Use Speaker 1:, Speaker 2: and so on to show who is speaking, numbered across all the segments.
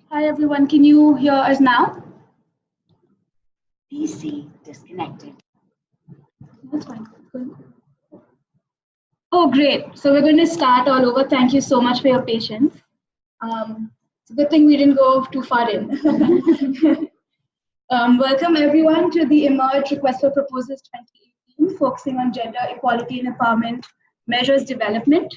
Speaker 1: Hi everyone, can you hear us now? PC disconnected. That's fine. Oh, great. So we're going to start all over. Thank you so much for your patience. It's a good thing we didn't go too far in. Welcome everyone to the Emerge Request for Proposals 2018, focusing on gender equality and empowerment measures development.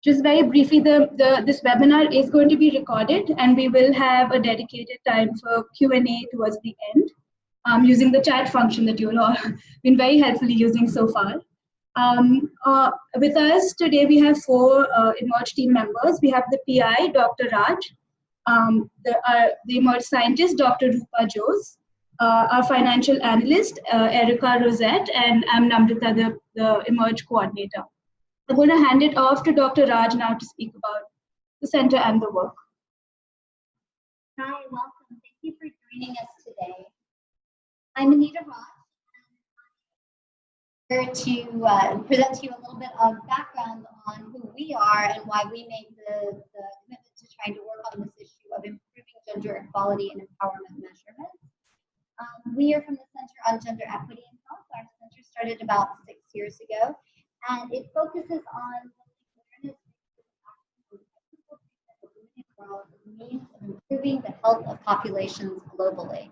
Speaker 1: Just very briefly, this webinar is going to be recorded, and we will have a dedicated time for Q&A towards the end, using the chat function that you've all been very helpfully using so far. With us today, we have four Emerge team members. We have the PI, Dr. Raj, the Emerge scientist, Dr. Rupa Jose, our financial analyst, Erica Rosette, and I'm Namrita, the Emerge coordinator. I'm going to hand it off to Dr. Raj now to speak about the center and the work.
Speaker 2: Hi, welcome. Thank you for joining us today. I'm Anita Raj, and I'm here to present to you a little bit of background on who we are and why we made the commitment to trying to work on this issue of improving gender equality and empowerment measurements. We are from the Center on Gender Equity and Health. Our center started about 6 years ago, and it focuses on awareness of the means of improving the health of populations globally.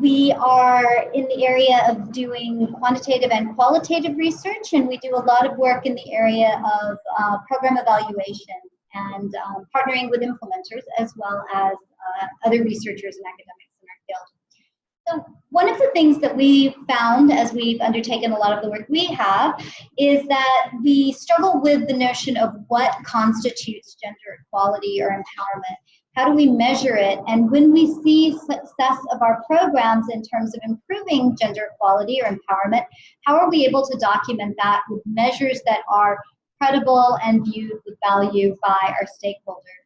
Speaker 2: We are in the area of doing quantitative and qualitative research, and we do a lot of work in the area of program evaluation and partnering with implementers as well as other researchers and academics in our field. So one of the things that we found as we've undertaken a lot of the work we have is that we struggle with the notion of what constitutes gender equality or empowerment. How do we measure it? And when we see success of our programs in terms of improving gender equality or empowerment, how are we able to document that with measures that are credible and viewed with value by our stakeholders?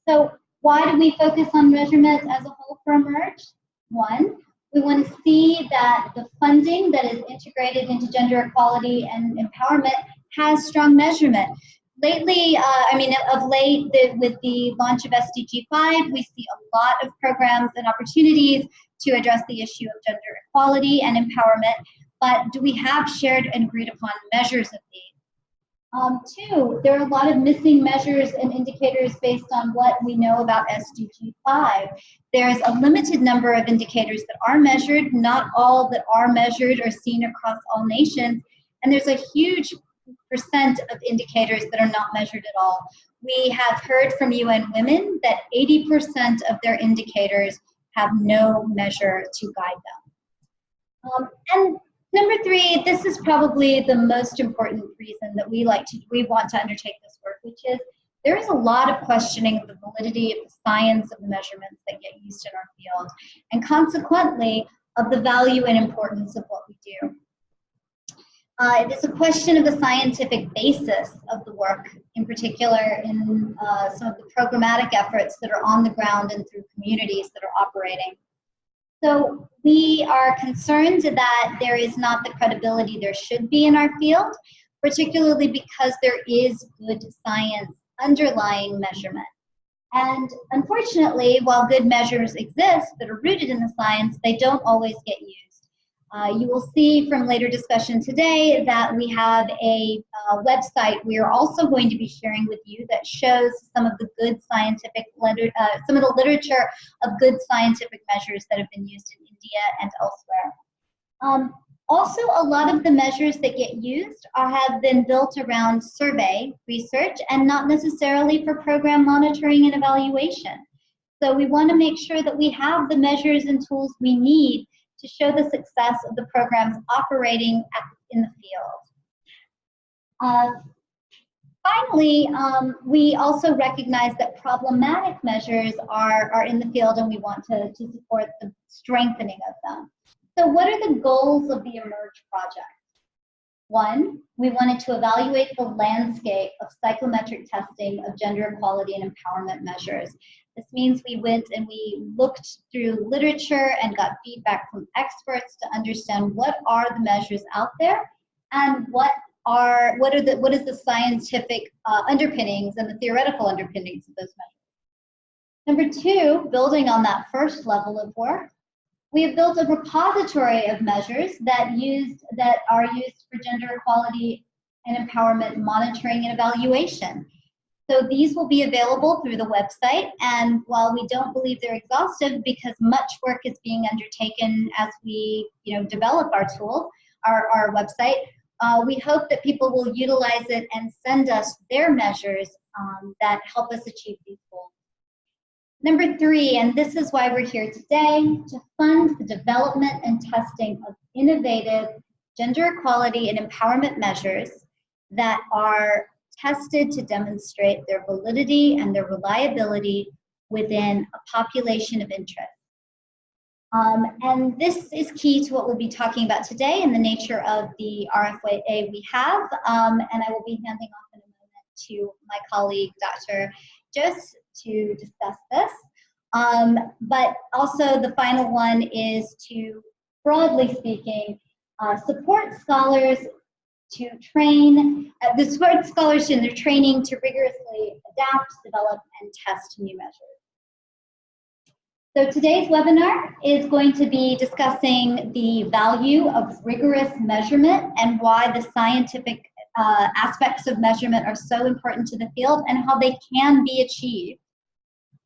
Speaker 2: So why do we focus on measurement as a whole for Emerge? One, we want to see that the funding that is integrated into gender equality and empowerment has strong measurement. Lately, of late, with the launch of SDG 5, we see a lot of programs and opportunities to address the issue of gender equality and empowerment, but do we have shared and agreed upon measures of these? Two, there are a lot of missing measures and indicators based on what we know about SDG 5. There's a limited number of indicators that are measured, not all that are measured or seen across all nations, and there's a huge percent of indicators that are not measured at all. We have heard from UN Women that 80% of their indicators have no measure to guide them. And number three, this is probably the most important reason that we want to undertake this work, which is there is a lot of questioning of the validity of the science of the measurements that get used in our field, and consequently of the value and importance of what we do. It is a question of the scientific basis of the work, in particular in some of the programmatic efforts that are on the ground and through communities that are operating. So we are concerned that there is not the credibility there should be in our field, particularly because there is good science underlying measurement. And unfortunately, while good measures exist that are rooted in the science, they don't always get used. You will see from later discussion today that we have a website we are also going to be sharing with you that shows some of the good scientific some of the literature of good scientific measures that have been used in India and elsewhere. Also, a lot of the measures that get used have been built around survey research and not necessarily for program monitoring and evaluation. So we want to make sure that we have the measures and tools we need to show the success of the programs operating in the field. Finally, we also recognize that problematic measures are in the field, and we want to support the strengthening of them. So what are the goals of the Emerge project? One, we wanted to evaluate the landscape of psychometric testing of gender equality and empowerment measures. This means we went and we looked through literature and got feedback from experts to understand what are the measures out there and what is the scientific underpinnings and the theoretical underpinnings of those measures. Number two, building on that first level of work, we have built a repository of measures that are used for gender equality and empowerment monitoring and evaluation. So these will be available through the website, and while we don't believe they're exhaustive because much work is being undertaken as we develop our tool, our website, we hope that people will utilize it and send us their measures that help us achieve these goals. Number three, and this is why we're here today, to fund the development and testing of innovative gender equality and empowerment measures that are tested to demonstrate their validity and their reliability within a population of interest. And this is key to what we'll be talking about today in the nature of the RFA we have, and I will be handing off in a moment to my colleague, Dr. Jose, to discuss this. But also the final one is to, broadly speaking, support scholars to train, support scholars in their training to rigorously adapt, develop, and test new measures. So today's webinar is going to be discussing the value of rigorous measurement and why the scientific aspects of measurement are so important to the field and how they can be achieved.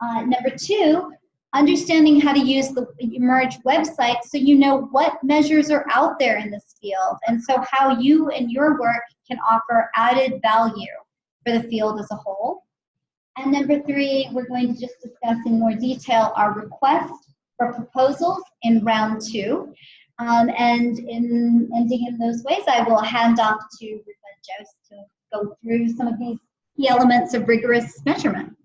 Speaker 2: Number two, understanding how to use the emerge website so you know what measures are out there in this field, and so how you and your work can offer added value for the field as a whole. And number three, we're going to just discuss in more detail our request for proposals in round two. And in ending in those ways, I will hand off to Jose to go through some of these key elements of rigorous measurement.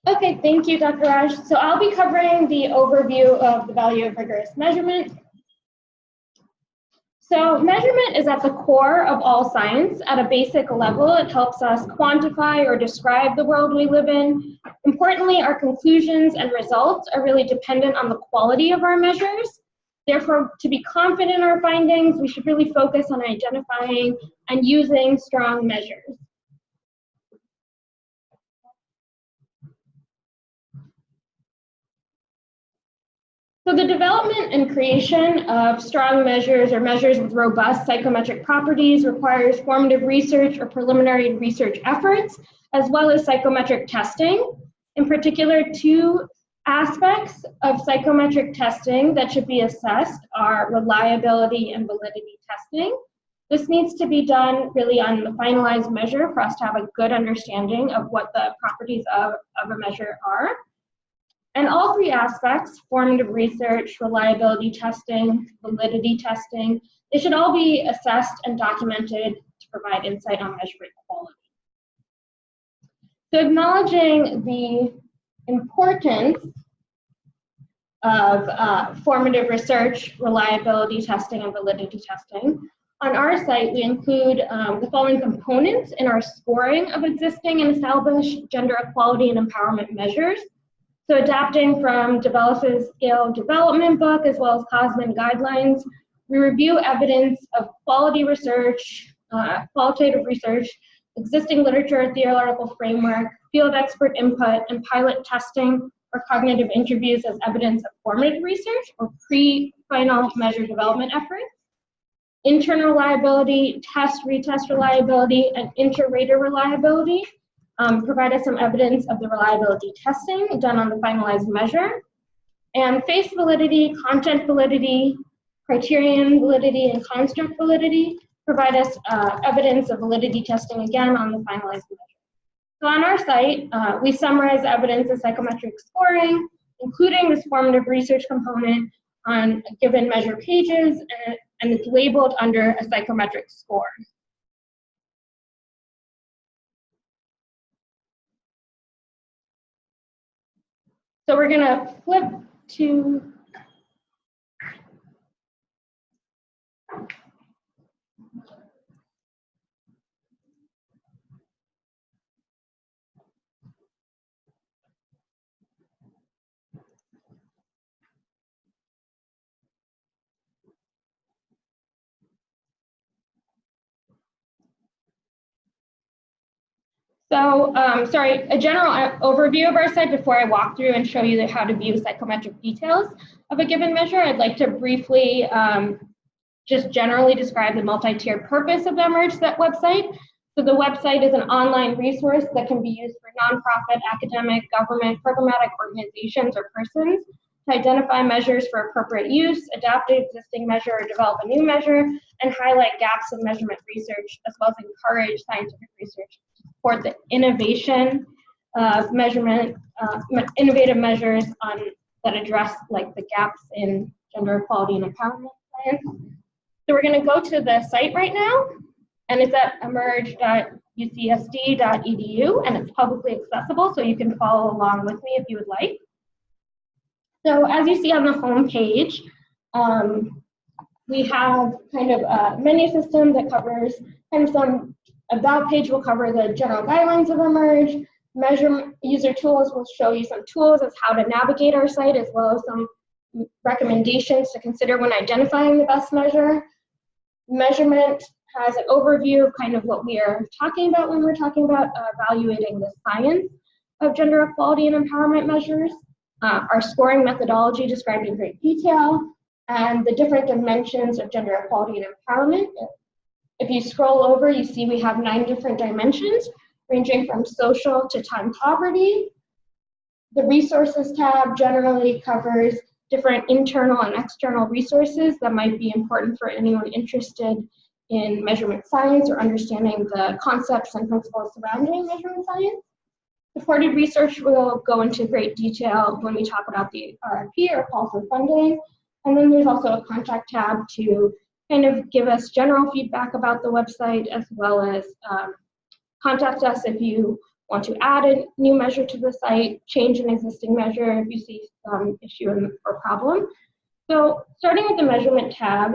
Speaker 3: Okay, thank you, Dr. Raj. So I'll be covering the overview of the value of rigorous measurement. So measurement is at the core of all science. At a basic level, it helps us quantify or describe the world we live in. Importantly, our conclusions and results are really dependent on the quality of our measures. Therefore, to be confident in our findings, we should really focus on identifying and using strong measures. So the development and creation of strong measures or measures with robust psychometric properties requires formative research or preliminary research efforts, as well as psychometric testing. In particular, two aspects of psychometric testing that should be assessed are reliability and validity testing. This needs to be done really on the finalized measure for us to have a good understanding of what the properties of a measure are. And all three aspects, formative research, reliability testing, validity testing, they should all be assessed and documented to provide insight on measurement quality. So acknowledging the importance of formative research, reliability testing, and validity testing, on our site we include the following components in our scoring of existing and established gender equality and empowerment measures. So adapting from DeVelop's Scale Development book as well as Cosman guidelines, we review evidence of quality research, qualitative research, existing literature, theoretical framework, field expert input, and pilot testing or cognitive interviews as evidence of formative research or pre-final measure development efforts. Internal reliability, retest reliability, and inter-rater reliability provide us some evidence of the reliability testing done on the finalized measure. And face validity, content validity, criterion validity, and construct validity provide us evidence of validity testing again on the finalized measure. So on our site, we summarize evidence of psychometric scoring, including this formative research component on given measure pages, and it's labeled under a psychometric score. So we're going to flip to So, sorry, a general overview of our site before I walk through and show you how to view psychometric details of a given measure. I'd like to briefly just generally describe the multi-tiered purpose of the emerge website. So the website is an online resource that can be used for nonprofit, academic, government, programmatic organizations, or persons to identify measures for appropriate use, adapt an existing measure, or develop a new measure, and highlight gaps in measurement research, as well as encourage scientific research to support the innovation of measurement, innovative measures that address like the gaps in gender equality and empowerment science. So we're going to go to the site right now, and it's at emerge.ucsd.edu, and it's publicly accessible, so you can follow along with me if you would like. So as you see on the home page, we have kind of a menu system that covers kind of some about page will cover the general guidelines of emerge. Measure user tools will show you some tools as how to navigate our site, as well as some recommendations to consider when identifying the best measure. Measurement has an overview of kind of what we are talking about when we're talking about evaluating the science of gender equality and empowerment measures. Our scoring methodology described in great detail, and the different dimensions of gender equality and empowerment. If you scroll over, you see we have 9 different dimensions, ranging from social to time poverty. The resources tab generally covers different internal and external resources that might be important for anyone interested in measurement science or understanding the concepts and principles surrounding measurement science. Supported research will go into great detail when we talk about the RFP or call for funding. And then there's also a contact tab to kind of give us general feedback about the website, as well as contact us if you want to add a new measure to the site, change an existing measure if you see some issue or problem. So starting with the measurement tab,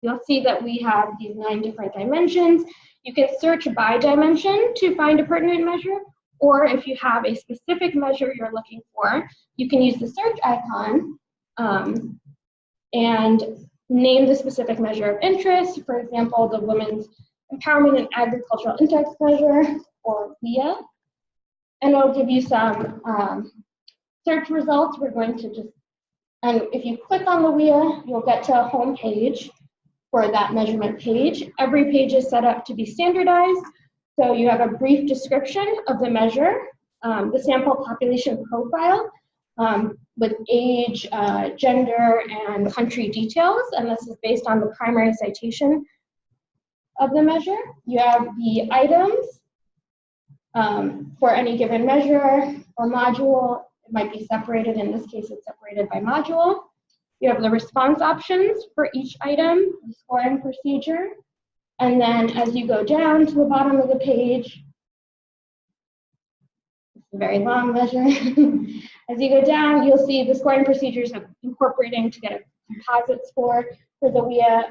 Speaker 3: you'll see that we have these 9 different dimensions. You can search by dimension to find a pertinent measure, or if you have a specific measure you're looking for, you can use the search icon and name the specific measure of interest. For example, the Women's Empowerment and Agricultural Index Measure, or WIA, and it'll give you some search results. We're going to just, and if you click on the WIA, you'll get to a home page for that measurement page. Every page is set up to be standardized, so you have a brief description of the measure, the sample population profile with age, gender, and country details, and this is based on the primary citation of the measure. You have the items for any given measure or module. It might be separated. In this case, it's separated by module. You have the response options for each item, the scoring procedure, and then as you go down to the bottom of the page, it's a very long measure. As you go down, you'll see the scoring procedures of incorporating to get a composite score for the WIA,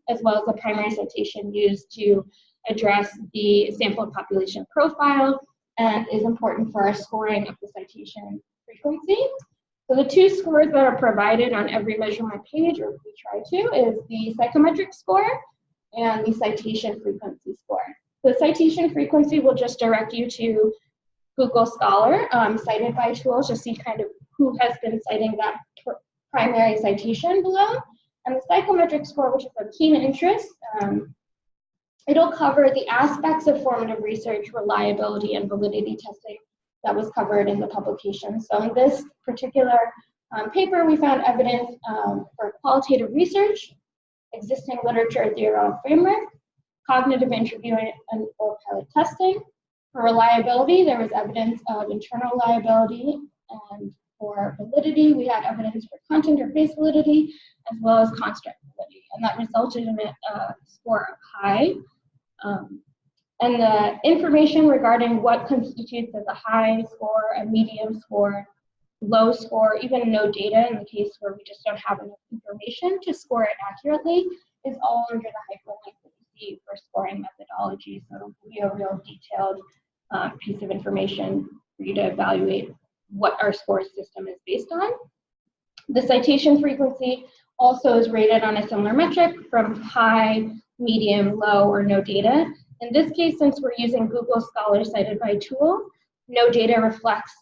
Speaker 3: as well as the primary citation used to address the sample population profile, and is important for our scoring of the citation frequency. So the 2 scores that are provided on every measurement page, or we try to, is the psychometric score and the citation frequency score. The citation frequency will just direct you to Google Scholar, cited by tools, to see kind of who has been citing that primary citation below. And the psychometric score, which is of keen interest, it'll cover the aspects of formative research, reliability, and validity testing that was covered in the publication. So in this particular paper, we found evidence for qualitative research, existing literature theoretical framework, cognitive interviewing, and or pilot testing. For reliability, there was evidence of internal reliability, and for validity, we had evidence for content or base validity, as well as construct validity, and that resulted in a score of high. And the information regarding what constitutes as a high score, a medium score, low score, even no data in the case where we just don't have enough information to score it accurately, is all under the hyperlink that you see for scoring methodology. So it'll give you a real detailed piece of information for you to evaluate what our score system is based on. The citation frequency also is rated on a similar metric from high, medium, low, or no data. In this case, since we're using Google Scholar cited by tool, no data reflects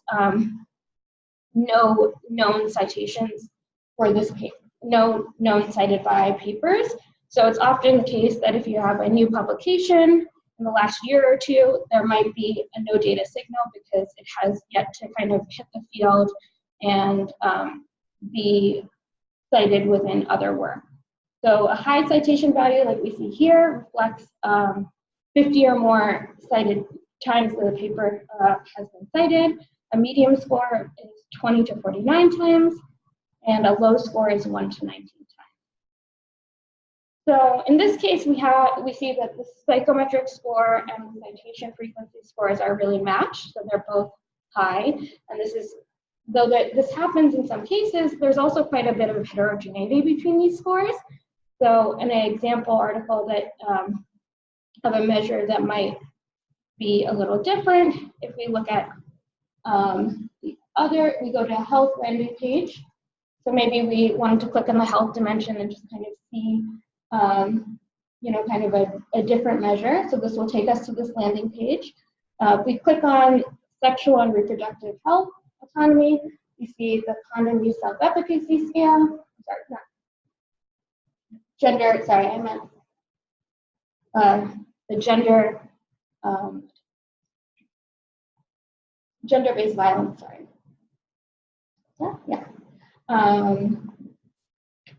Speaker 3: no known citations for this paper, no known cited by papers. So it's often the case that if you have a new publication in the last year or two, there might be a no data signal because it has yet to kind of hit the field and be cited within other work. So a high citation value like we see here reflects 50 or more cited times that the paper has been cited. A medium score is 20 to 49 times, and a low score is 1 to 19 times. So in this case, we see that the psychometric score and the citation frequency scores are really matched, so they're both high. And this is, though this happens in some cases, there's also quite a bit of heterogeneity between these scores. So an example article that of a measure that might be a little different, if we look at the other, we go to a health landing page. So maybe we wanted to click on the health dimension and just kind of see, you know, kind of a different measure. So this will take us to this landing page. If we click on sexual and reproductive health autonomy, we see the condom use self-efficacy scale. Sorry, not gender, sorry, I meant the gender-based violence, sorry. Yeah.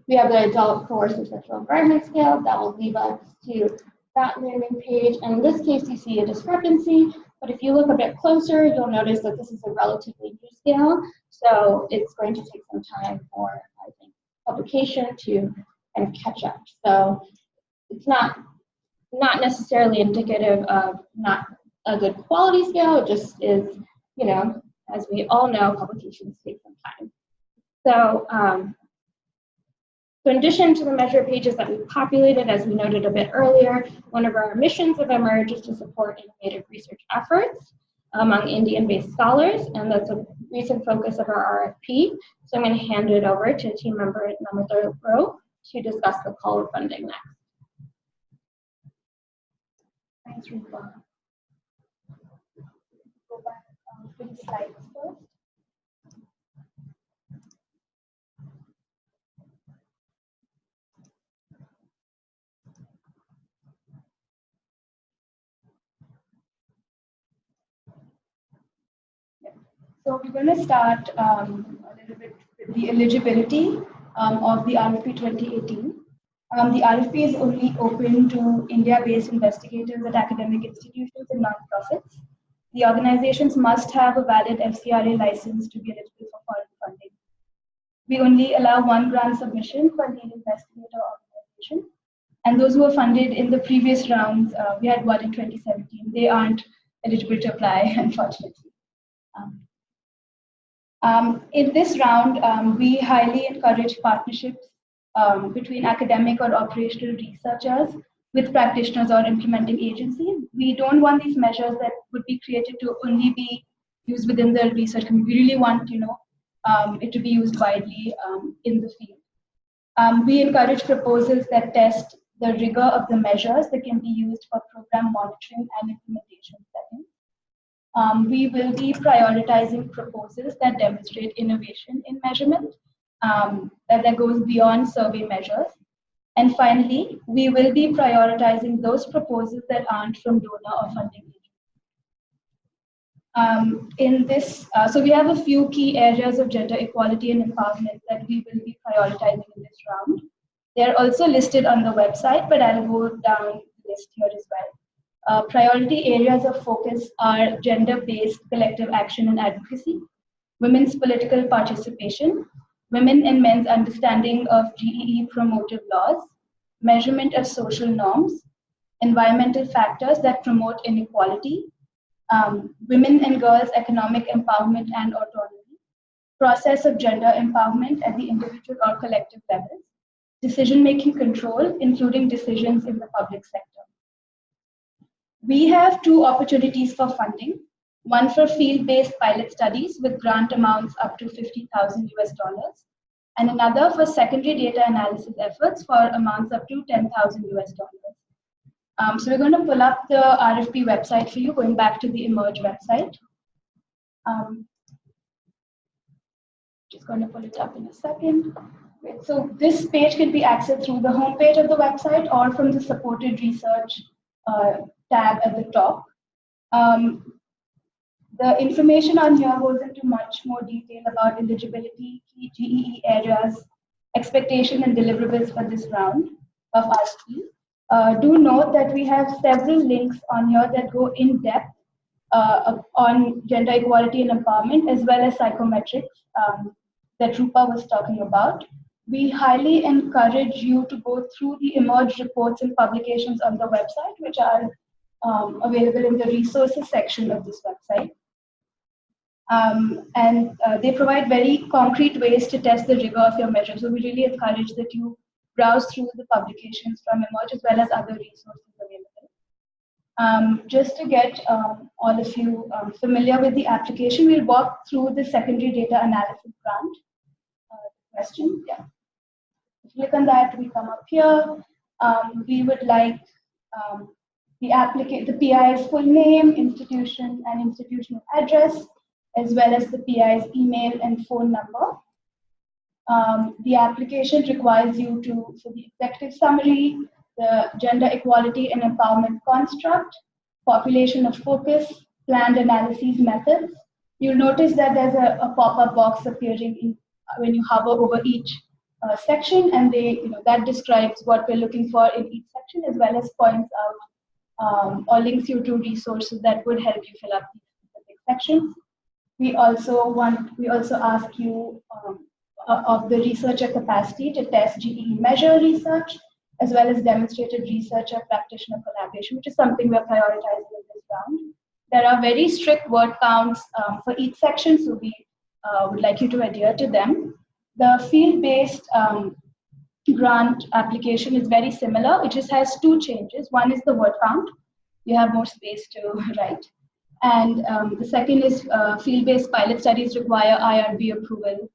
Speaker 3: We have the adult coercive sexual environment scale that will lead us to that landing page. And in this case, you see a discrepancy, but if you look a bit closer, you'll notice that this is a relatively new scale. So it's going to take some time for, I think, publication to kind of catch up. So it's not necessarily indicative of not a good quality scale. It just is, you know, as we all know, publications take some time. So, so in addition to the measure pages that we populated, as we noted a bit earlier, one of our missions of emerge is to support innovative research efforts among Indian-based scholars, and that's a recent focus of our RFP. So I'm going to hand it over to team member Namrata Rowe to discuss the call of funding next. Thanks, Rupa. Go back to the slides first. So we're going to start a little bit with the eligibility of the RFP 2018. The RFP is only open to India-based investigators at academic institutions and nonprofits. The organizations must have a valid FCRA license to be eligible for foreign funding. We only allow one grant submission for lead investigator organization. And those who were funded in the previous rounds, we had one in 2017, they aren't eligible to apply, unfortunately. In this round, we highly encourage partnerships between academic or operational researchers with practitioners or implementing agencies. We don't want these measures that would be created to only be used within the research community. We really want, you know, it to be used widely in the field. We encourage proposals that test the rigor of the measures that can be used for program monitoring and implementation settings. We will be prioritizing proposals that demonstrate innovation in measurement that goes beyond survey measures. And finally, we will be prioritizing those proposals that aren't from donor or funding agencies. So we have a few key areas of gender equality and empowerment that we will be prioritizing in this round. They're also listed on the website, but I'll go down the list here as well. Priority areas of focus are gender-based collective action and advocacy, women's political participation, women and men's understanding of GEE promotive laws, measurement of social norms, environmental factors that promote inequality, women and girls' economic empowerment and autonomy, process of gender empowerment at the individual or collective levels, decision-making control, including decisions in the public sector. We have two opportunities for funding, one for field-based pilot studies with grant amounts up to $50,000 US, and another for secondary data analysis efforts for amounts up to $10,000 US.
Speaker 1: So we're going to pull up the RFP website for you, going back to the emerge website. Just going to pull it up in a second. Right, so this page can be accessed through the homepage of the website or from the supported research tab at the top. The information on here goes into much more detail about eligibility, key GEE areas, expectation and deliverables for this round of RFP. Do note that we have several links on here that go in depth on gender equality and empowerment, as well as psychometrics that Rupa was talking about. We highly encourage you to go through the emerge reports and publications on the website, which are available in the resources section of this website. They provide very concrete ways to test the rigor of your measures. So we really encourage that you browse through the publications from emerge as well as other resources available. Just to get all of you familiar with the application, we'll walk through the secondary data analysis grant question. Yeah. If you click on that, we come up here. We would like the PI's full name, institution, and institutional address, as well as the PI's email and phone number. The application requires you to, for the executive summary, the gender equality and empowerment construct, population of focus, planned analyses methods. You'll notice that there's a pop-up box appearing when you hover over each section, and that describes what we're looking for in each section, as well as points out or links you to resources that would help you fill up these specific sections. We also ask you of the researcher capacity to test GEE measure research, as well as demonstrated researcher practitioner collaboration, which is something we're prioritizing in this round. There are very strict word counts for each section, so we would like you to adhere to them. The field-based grant application is very similar. It just has two changes. One is the word count. You have more space to write. And the second is field-based pilot studies require IRB approval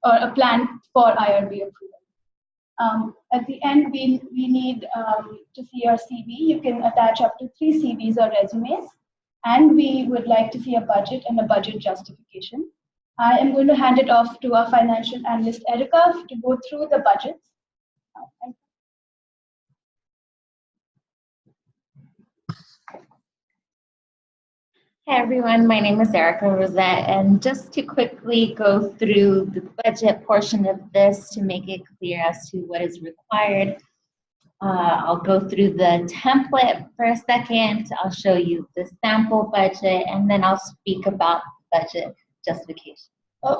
Speaker 1: or a plan for IRB approval. At the end, we need to see your CV. You can attach up to 3 CVs or resumes. And we would like to see a budget and a budget justification. I am going to hand it off to our financial analyst, Erica, to go through the budgets.
Speaker 4: Hi everyone, my name is Erica Rosette, and just to quickly go through the budget portion of this to make it clear as to what is required, I'll go through the template for a second, I'll show you the sample budget, and then I'll speak about budget justification.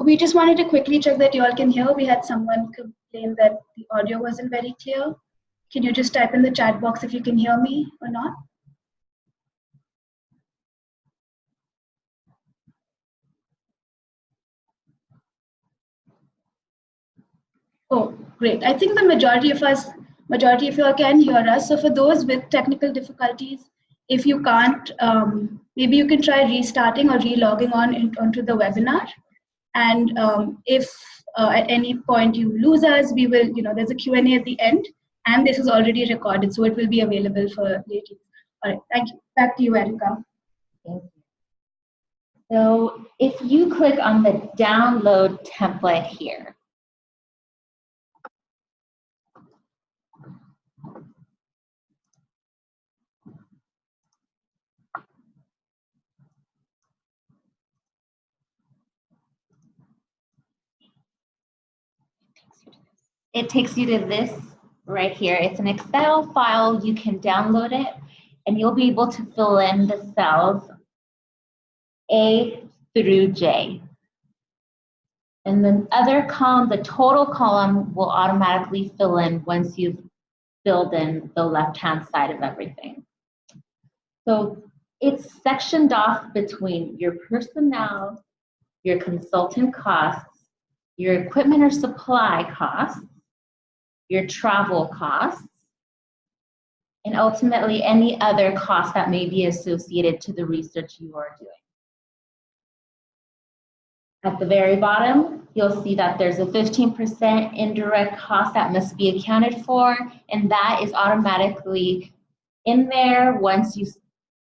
Speaker 1: We just wanted to quickly check that you all can hear. We had someone complain that the audio wasn't very clear. Can you just type in the chat box if you can hear me or not? Oh, great. I think the majority of you all can hear us. So for those with technical difficulties, if you can't, maybe you can try restarting or relogging onto the webinar. And if at any point you lose us, we will, there's a Q&A at the end, and this is already recorded, so it will be available for later. All right, thank you. Back to you, Erica.
Speaker 4: Thank you. So if you click on the download template here, it takes you to this right here. It's an Excel file. You can download it, and you'll be able to fill in the cells A through J. And the other column, the total column, will automatically fill in once you've filled in the left-hand side of everything. So it's sectioned off between your personnel, your consultant costs, your equipment or supply costs, your travel costs, and ultimately any other costs that may be associated to the research you are doing. At the very bottom, you'll see that there's a 15% indirect cost that must be accounted for, and that is automatically in there. Once you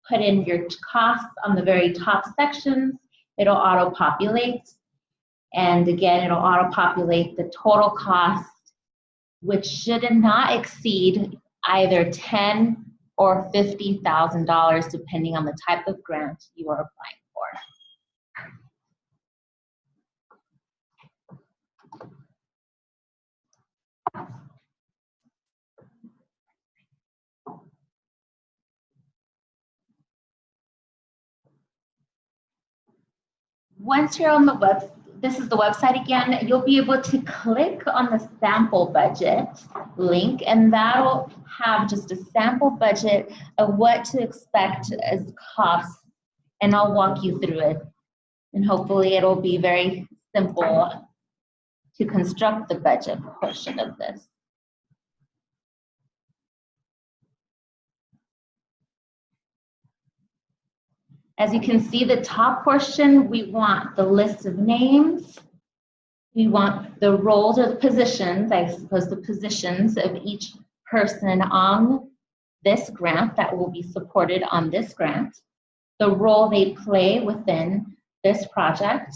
Speaker 4: put in your costs on the very top sections, it'll auto-populate. And again, it'll auto-populate the total cost, which should not exceed either $10,000 or $50,000, depending on the type of grant you are applying for. Once you're on the web, this is the website again, you'll be able to click on the sample budget link, and that'll have just a sample budget of what to expect as costs, and I'll walk you through it. And hopefully it'll be very simple to construct the budget portion of this. As you can see, the top portion, we want the list of names. We want the roles or the positions, I suppose the positions of each person on this grant that will be supported on this grant, the role they play within this project,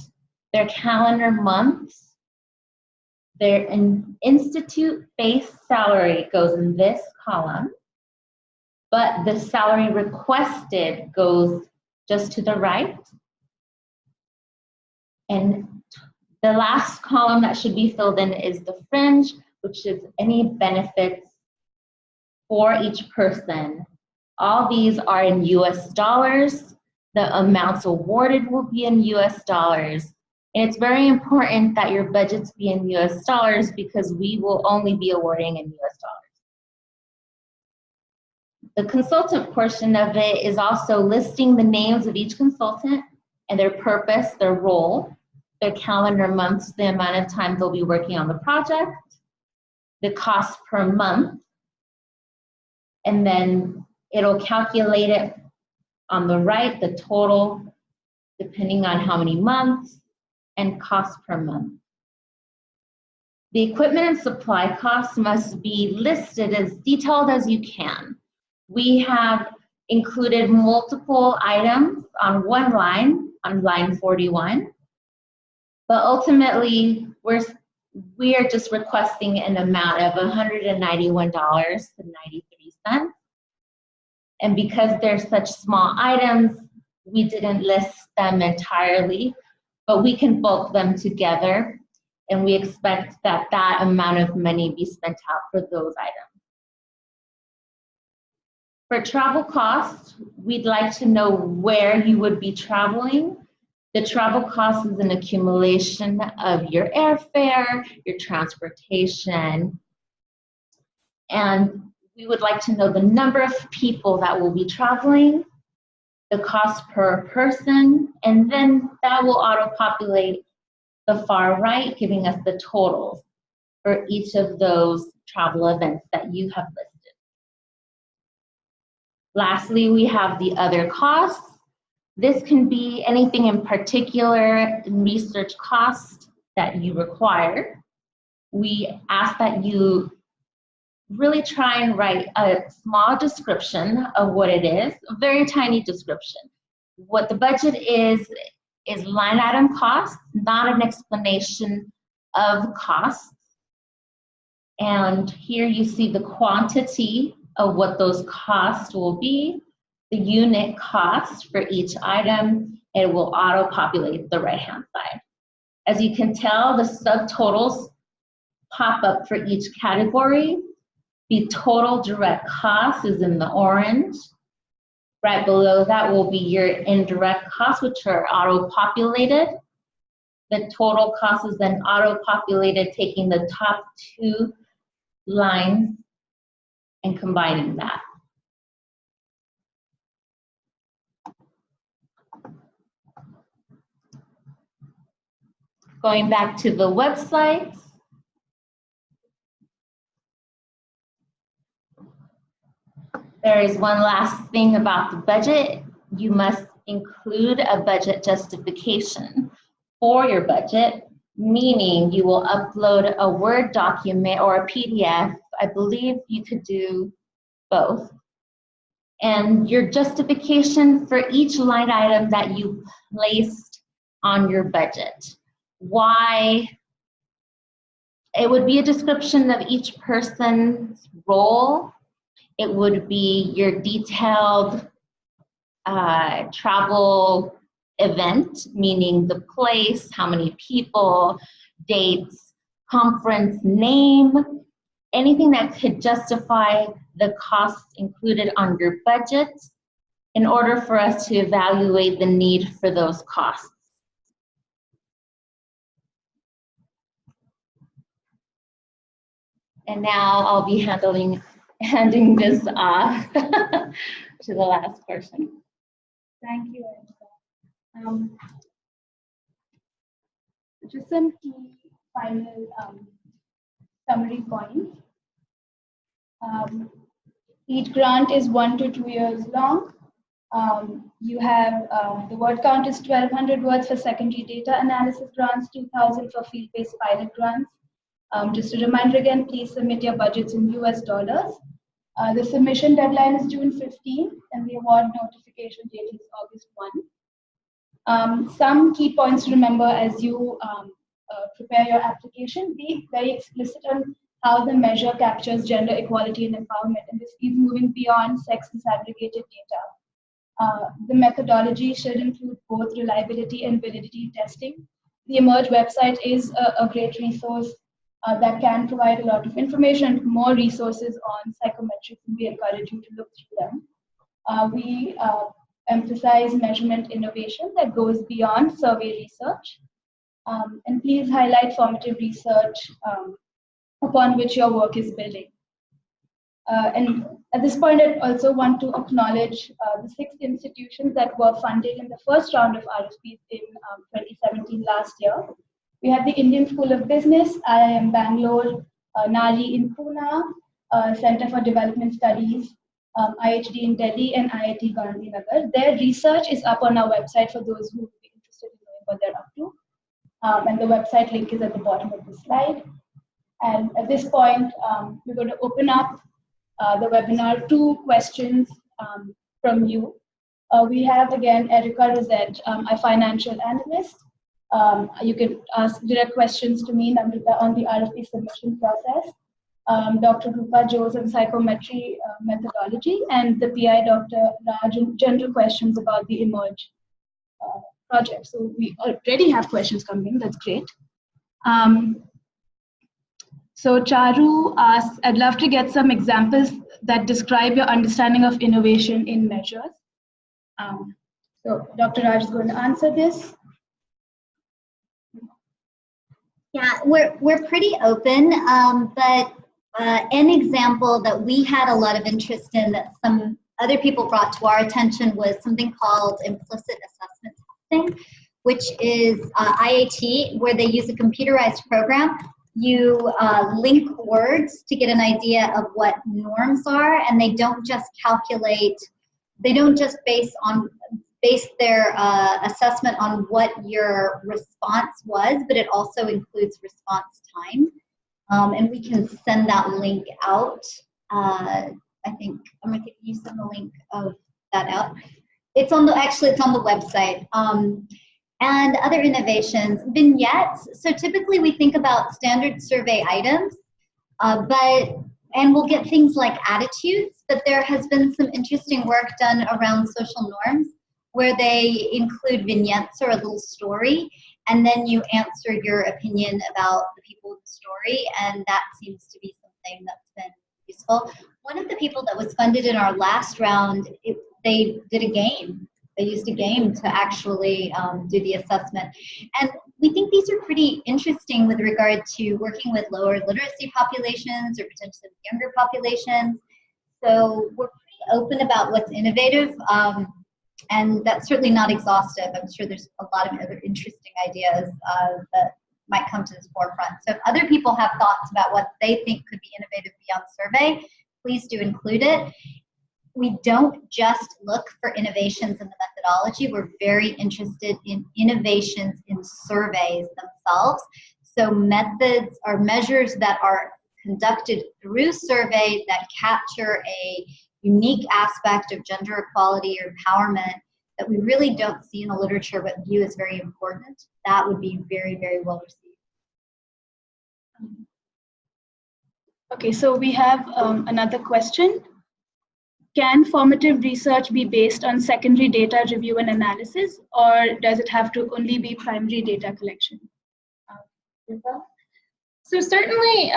Speaker 4: their calendar months, their institute-based salary goes in this column, but the salary requested goes just to the right. And the last column that should be filled in is the fringe, which is any benefits for each person. All these are in US dollars. The amounts awarded will be in US dollars. And it's very important that your budgets be in US dollars because we will only be awarding in US dollars. The consultant portion of it is also listing the names of each consultant and their purpose, their role, their calendar months, the amount of time they'll be working on the project, the cost per month, and then it'll calculate it on the right, the total, depending on how many months, and cost per month. The equipment and supply costs must be listed as detailed as you can. We have included multiple items on one line, on line 41, but ultimately we are just requesting an amount of $191.93. And because they're such small items, we didn't list them entirely, but we can bulk them together, and we expect that that amount of money be spent out for those items. For travel costs, we'd like to know where you would be traveling. The travel cost is an accumulation of your airfare, your transportation, and we would like to know the number of people that will be traveling, the cost per person, and then that will auto-populate the far right, giving us the totals for each of those travel events that you have listed. Lastly, we have the other costs. This can be anything in particular research costs that you require. We ask that you really try and write a small description of what it is, a very tiny description. What the budget is line item costs, not an explanation of costs. And here you see the quantity of what those costs will be, the unit cost for each item. It will auto-populate the right-hand side. As you can tell, the subtotals pop up for each category. The total direct cost is in the orange. Right below that will be your indirect costs, which are auto-populated. The total cost is then auto-populated, taking the top two lines and combining that. Going back to the website, there is one last thing about the budget. You must include a budget justification for your budget, meaning you will upload a Word document or a PDF. I believe you could do both. and your justification for each line item that you placed on your budget. Why? It would be a description of each person's role. It would be your detailed travel event, meaning the place, how many people, dates, conference name, anything that could justify the costs included on your budget in order for us to evaluate the need for those costs. And now I'll be handing this off to the last portion.
Speaker 1: Thank you, Anita. Just some key final summary points. Each grant is 1 to 2 years long. You have the word count is 1,200 words for secondary data analysis grants, 2,000 for field-based pilot grants. Just a reminder again, please submit your budgets in US dollars. The submission deadline is June 15th, and the award notification date is August 1. Some key points to remember as you prepare your application: be very explicit on how the measure captures gender equality and empowerment, and this is moving beyond sex disaggregated data. The methodology should include both reliability and validity testing. The emerge website is a great resource that can provide a lot of information. More resources on psychometrics, and we encourage you to look through them. We emphasize measurement innovation that goes beyond survey research. And please highlight formative research upon which your work is building. And at this point, I also want to acknowledge the 6 institutions that were funded in the first round of RFPs in 2017 last year. We have the Indian School of Business, IIM Bangalore, NARI in Pune, Center for Development Studies, IHD in Delhi, and IIT Gandhinagar. Their research is up on our website for those who would be interested in knowing what they're up to. And the website link is at the bottom of the slide. And at this point, we're going to open up the webinar to questions from you. We have, again, Erica Rosette, a financial analyst. You can ask direct questions to me, Namrita, on the RFP submission process. Dr. Rupa Jose on psychometry methodology, and the PI, Dr. Raj, general questions about the emerge project. So we already have questions coming, that's great. So Charu asks, I'd love to get some examples that describe your understanding of innovation in measures. So Dr. Raj is going to answer this.
Speaker 2: Yeah, we're pretty open, but an example that we had a lot of interest in that some other people brought to our attention was something called implicit assessment testing, which is IAT, where they use a computerized program. You link words to get an idea of what norms are, and they don't just calculate, they don't just base their assessment on what your response was, but it also includes response time. And we can send that link out. I think I'm going to use the link of that out. It's on the, actually it's on the website. And other innovations, vignettes. So typically we think about standard survey items, and we'll get things like attitudes, but there has been some interesting work done around social norms where they include vignettes or a little story, and then you answer your opinion about the people in the story, and that seems to be something that's been useful. One of the people that was funded in our last round, they did a game. They used a game to actually do the assessment. And we think these are pretty interesting with regard to working with lower literacy populations or potentially younger populations. So we're pretty open about what's innovative. And that's certainly not exhaustive. I'm sure there's a lot of other interesting ideas that might come to this forefront. So if other people have thoughts about what they think could be innovative beyond survey, please do include it. We don't just look for innovations in the methodology. We're very interested in innovations in surveys themselves. So methods or measures that are conducted through survey that capture a unique aspect of gender equality or empowerment that we really don't see in the literature but view as very important, that would be very, very well received.
Speaker 1: Okay, so we have another question. Can formative research be based on secondary data review and analysis, or does it have to only be primary data collection?
Speaker 3: So certainly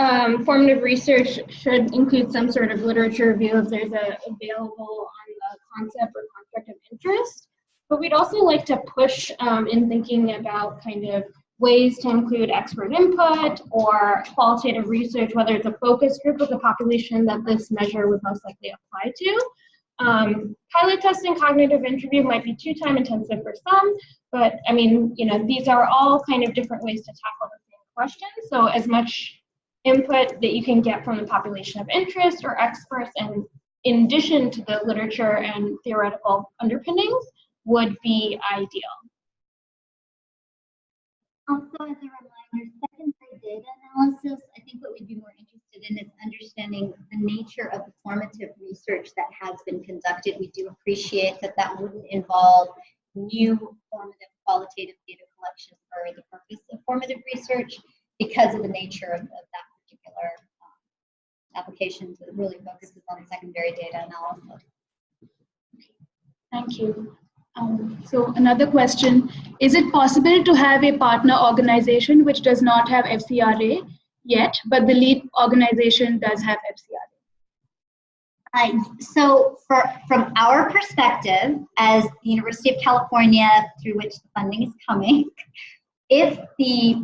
Speaker 3: formative research should include some sort of literature review if there's available on the concept or construct of interest. But we'd also like to push in thinking about kind of ways to include expert input or qualitative research, whether it's a focus group of the population that this measure would most likely apply to. Pilot test and cognitive interview might be too time intensive for some, but I mean, you know, these are all kind of different ways to tackle the same question. So as much input that you can get from the population of interest or experts, and in addition to the literature and theoretical underpinnings, would be ideal.
Speaker 2: Also, as a reminder, secondary data analysis, I think what we'd be more interested in is understanding the nature of the formative research that has been conducted. We do appreciate that that wouldn't involve new formative qualitative data collection for the purpose of formative research because of the nature of that particular application that really focuses on secondary data analysis.
Speaker 1: Thank you. So another question, is it possible to have a partner organization which does not have FCRA yet, but the lead organization does have FCRA?
Speaker 2: So from our perspective, as the University of California, through which the funding is coming, if the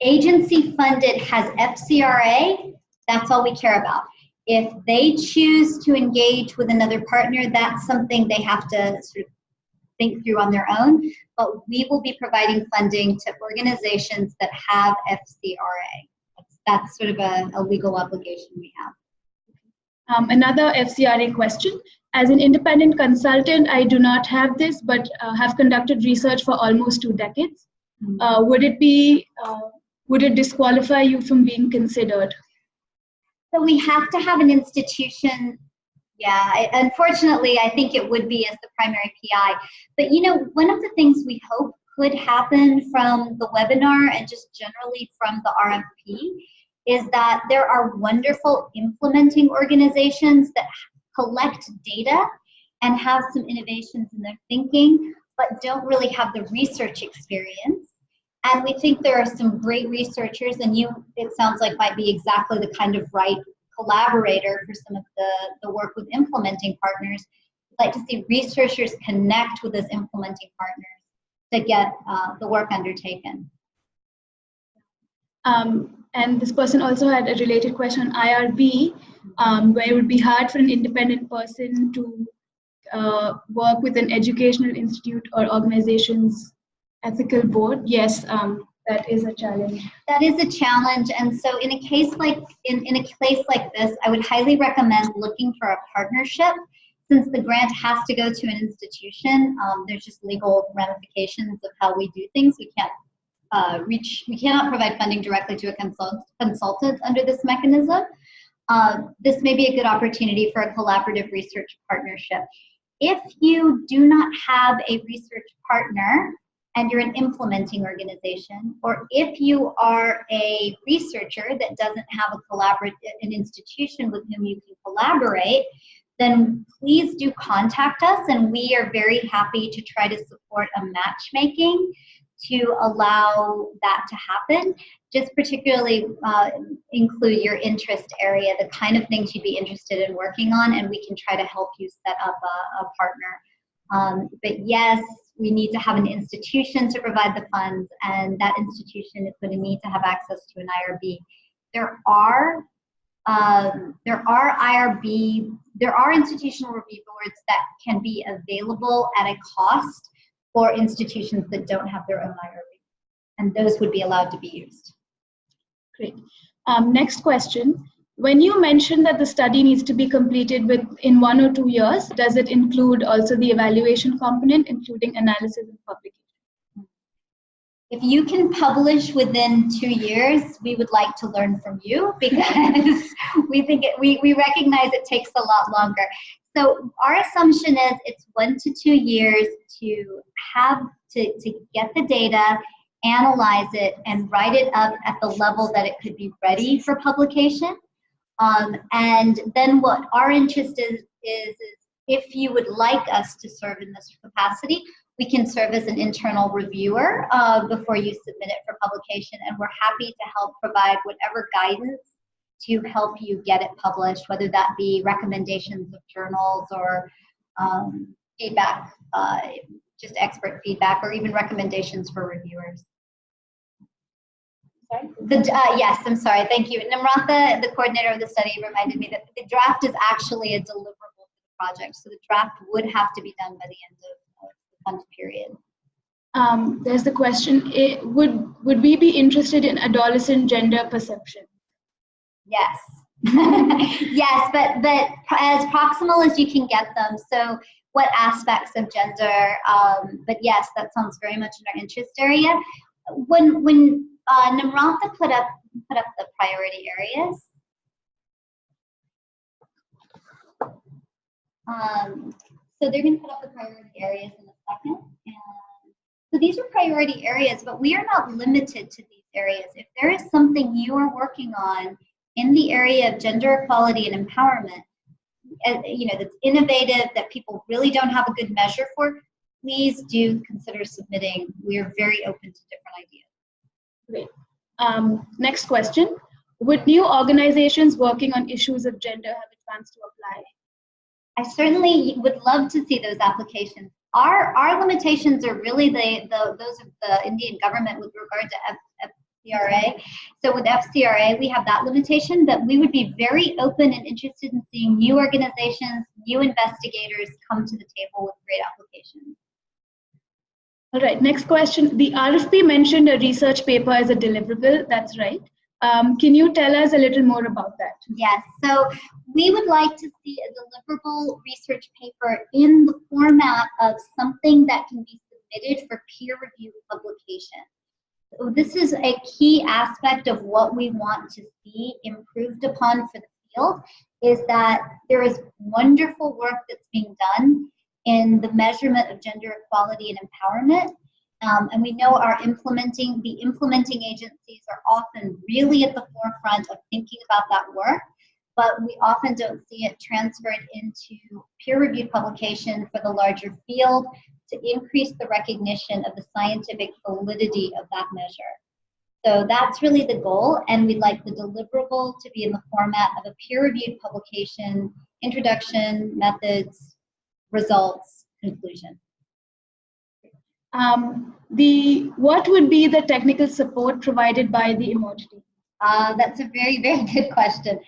Speaker 2: agency funded has FCRA, that's all we care about. If they choose to engage with another partner, that's something they have to sort of think through on their own, but we will be providing funding to organizations that have FCRA. That's sort of a legal obligation we have.
Speaker 1: Another FCRA question. As an independent consultant, I do not have this, but have conducted research for almost 2 decades. Would it disqualify you from being considered?
Speaker 2: So we have to have an institution. Yeah, unfortunately, I think it would be as the primary PI. But you know, one of the things we hope could happen from the webinar and just generally from the RFP is that there are wonderful implementing organizations that collect data and have some innovations in their thinking, but don't really have the research experience. And we think there are some great researchers, and you, it sounds like, might be exactly the kind of right collaborator for some of the work with implementing partners. We'd like to see researchers connect with those implementing partners to get the work undertaken.
Speaker 1: And this person also had a related question on IRB, where it would be hard for an independent person to work with an educational institute or organization's ethical board. Yes, that is a challenge.
Speaker 2: That is a challenge, and so in a case like in a case like this, I would highly recommend looking for a partnership. Since the grant has to go to an institution, there's just legal ramifications of how we do things. We can't we cannot provide funding directly to a consultant under this mechanism. This may be a good opportunity for a collaborative research partnership. If you do not have a research partner and you're an implementing organization, or if you are a researcher that doesn't have an institution with whom you can collaborate, then please do contact us, and we are very happy to try to support a matchmaking to allow that to happen. Just particularly include your interest area, the kind of things you'd be interested in working on, and we can try to help you set up a partner. But yes, we need to have an institution to provide the funds, and that institution is going to need to have access to an IRB. There are institutional review boards that can be available at a cost for institutions that don't have their own IRB, and those would be allowed to be used.
Speaker 1: Great. Next question. When you mentioned that the study needs to be completed within 1 or 2 years, does it include also the evaluation component, including analysis and publication?
Speaker 2: If you can publish within 2 years, we would like to learn from you, because we think we recognize it takes a lot longer. So our assumption is it's 1 to 2 years to have to get the data, analyze it, and write it up at the level that it could be ready for publication. And then what our interest is if you would like us to serve in this capacity, we can serve as an internal reviewer before you submit it for publication, and we're happy to help provide whatever guidance to help you get it published, whether that be recommendations of journals or feedback, just expert feedback, or even recommendations for reviewers. Sorry? Yes, I'm sorry, thank you. Namrata, the coordinator of the study, reminded me that the draft is actually a deliverable for the project, so the draft would have to be done by the end of the fund period.
Speaker 1: There's the question, would we be interested in adolescent gender perception?
Speaker 2: Yes. Yes, but as proximal as you can get them. So what aspects of gender, but yes, that sounds very much in our interest area. When Namrata put up the priority areas, so they're going to put up the priority areas in a second. And so these are priority areas, but we are not limited to these areas. If there is something you are working on in the area of gender equality and empowerment, that's innovative, that people really don't have a good measure for, please do consider submitting. We are very open to different ideas.
Speaker 1: Great. Next question. Would new organizations working on issues of gender have a chance to apply?
Speaker 2: I certainly would love to see those applications. Our limitations are really those of the Indian government with regard to FCRA. So with FCRA, we have that limitation, but we would be very open and interested in seeing new organizations, new investigators come to the table with great applications.
Speaker 1: All right, next question. The RFP mentioned a research paper as a deliverable, that's right. Can you tell us a little more about that?
Speaker 2: Yes, so we would like to see a deliverable research paper in the format of something that can be submitted for peer review publication. So this is a key aspect of what we want to see improved upon for the field, is that there is wonderful work that's being done in the measurement of gender equality and empowerment. And we know the implementing agencies are often really at the forefront of thinking about that work, but we often don't see it transferred into peer-reviewed publication for the larger field to increase the recognition of the scientific validity of that measure. So that's really the goal, and we'd like the deliverable to be in the format of a peer-reviewed publication, introduction, methods, results, conclusion.
Speaker 1: What would be the technical support provided by the emerge team?
Speaker 2: That's a very, very good question.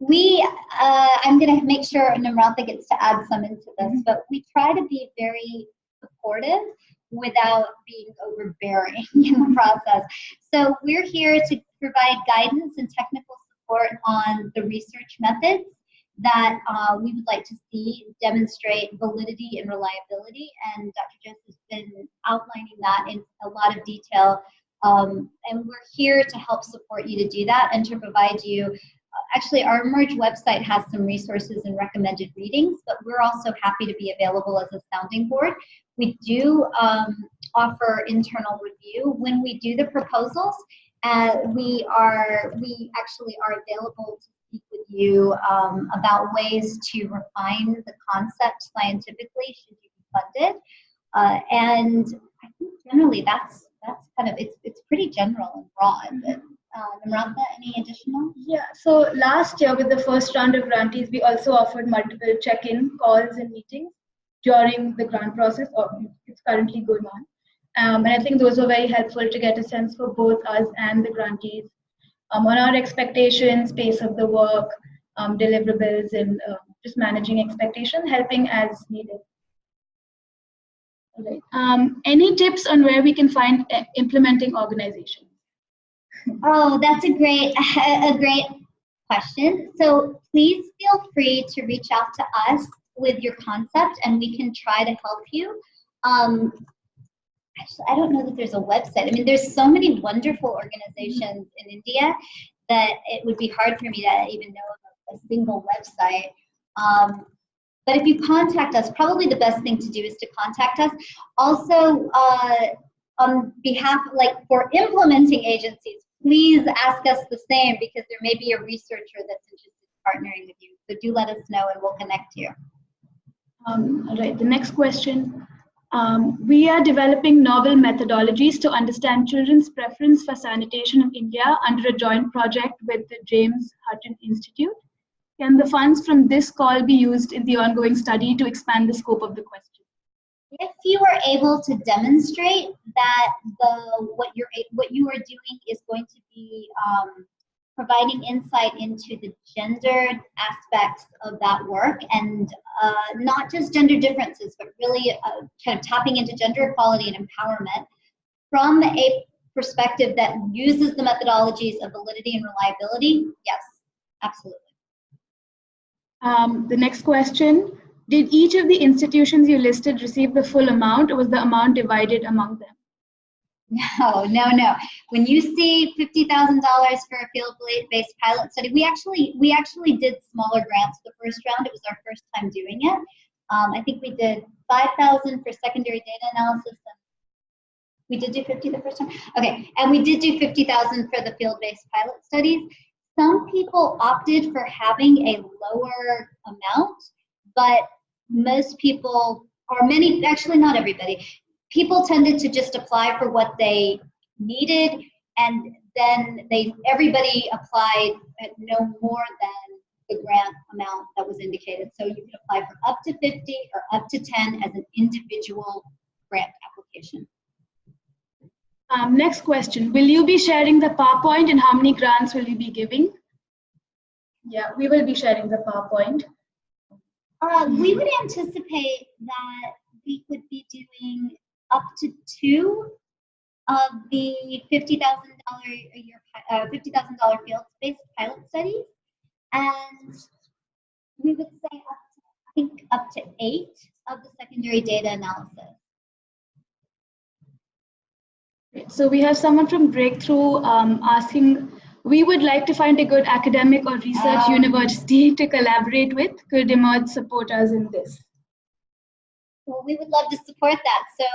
Speaker 2: I'm going to make sure Namrata gets to add some into this, but we try to be very supportive without being overbearing in the process. So we're here to provide guidance and technical support on the research methods that we would like to see demonstrate validity and reliability, and Dr. Jess has been outlining that in a lot of detail, and we're here to help support you to do that and to provide you, actually our emerge website has some resources and recommended readings, but we're also happy to be available as a sounding board. We do offer internal review when we do the proposals. We actually are available to speak with you about ways to refine the concept scientifically should you be funded. And I think generally that's kind of, it's pretty general and broad. But, Namrata, any additional?
Speaker 1: Yeah, so last year with the first round of grantees, we also offered multiple check-in calls and meetings during the grant process, or it's currently going on. And I think those were very helpful to get a sense for both us and the grantees on our expectations, pace of the work, deliverables, and just managing expectation, helping as needed. All right. Any tips on where we can find implementing organizations?
Speaker 2: Oh, that's a great question. So please feel free to reach out to us with your concept, and we can try to help you. Actually, I don't know that there's a website. I mean, there's so many wonderful organizations in India that it would be hard for me to even know of a single website. But if you contact us, probably the best thing to do is to contact us. Also, on behalf, like for implementing agencies, please ask us the same, because there may be a researcher that's interested in partnering with you. So do let us know and we'll connect you.
Speaker 1: All right, the next question. We are developing novel methodologies to understand children's preference for sanitation in India under a joint project with the James Hutton Institute. Can the funds from this call be used in the ongoing study to expand the scope of the question?
Speaker 2: If you are able to demonstrate that what you are doing is going to be providing insight into the gendered aspects of that work, and not just gender differences, but really kind of tapping into gender equality and empowerment from a perspective that uses the methodologies of validity and reliability, yes, absolutely.
Speaker 1: The next question, did each of the institutions you listed receive the full amount, or was the amount divided among them?
Speaker 2: No. When you see $50,000 for a field-based pilot study, we actually did smaller grants the first round. It was our first time doing it. I think we did 5,000 for secondary data analysis. We did do 50 the first time? Okay, and we did do 50,000 for the field-based pilot studies. Some people opted for having a lower amount, but most people, or many, actually not everybody, people tended to just apply for what they needed, and then everybody applied at no more than the grant amount that was indicated. So you could apply for up to 50 or up to 10 as an individual grant application.
Speaker 1: Next question, will you be sharing the PowerPoint, and how many grants will you be giving? Yeah, we will be sharing the PowerPoint.
Speaker 2: We would anticipate that we would be doing up to 2 of the $50,000 a year, $50,000 field-based pilot studies, and we would say up to 8 of the secondary data analysis.
Speaker 1: So we have someone from Breakthrough asking, we would like to find a good academic or research university to collaborate with. Could emerge support us in this?
Speaker 2: Well, we would love to support that. So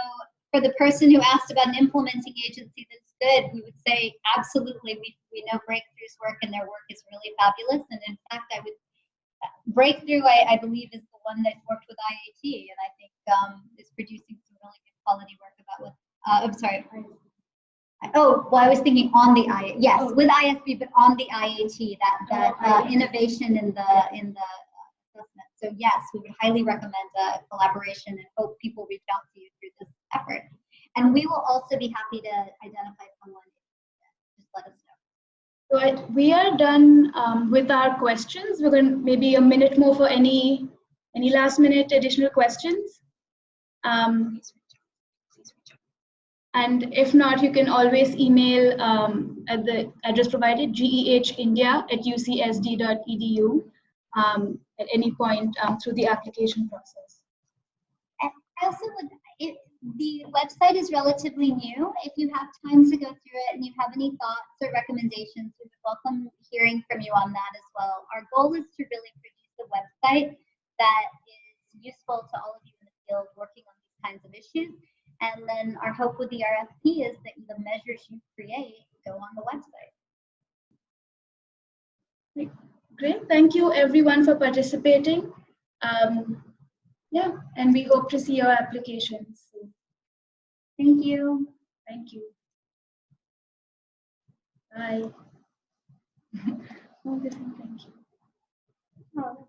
Speaker 2: for the person who asked about an implementing agency that's good, we would say absolutely. We know Breakthrough's work, and their work is really fabulous. And in fact, Breakthrough, I believe, is the one that worked with IAT, and I think is producing some really good quality work about I'm sorry. Oh, well, I was thinking on the IAT. Yes, with ISB, but on the IAT, that innovation in the assessment. So yes, we would highly recommend a collaboration, and hope people reach out to you through this effort. And we will also be happy to identify someone. Just let us know.
Speaker 1: Right, we are done with our questions. We're going to maybe a minute more for any last minute additional questions. And if not, you can always email at the address provided, gehindia@ucsd.edu at any point through the application process.
Speaker 2: And I also would, the website is relatively new. If you have time to go through it and you have any thoughts or recommendations, we would welcome hearing from you on that as well. Our goal is to really produce a website that is useful to all of you in the field working on these kinds of issues. And then our hope with the RFP is that the measures you create go on the website.
Speaker 1: Great, thank you everyone for participating. Yeah, and we hope to see your applications soon.
Speaker 2: Thank you.
Speaker 1: Thank you. Bye. Oh, thank you.
Speaker 2: Oh.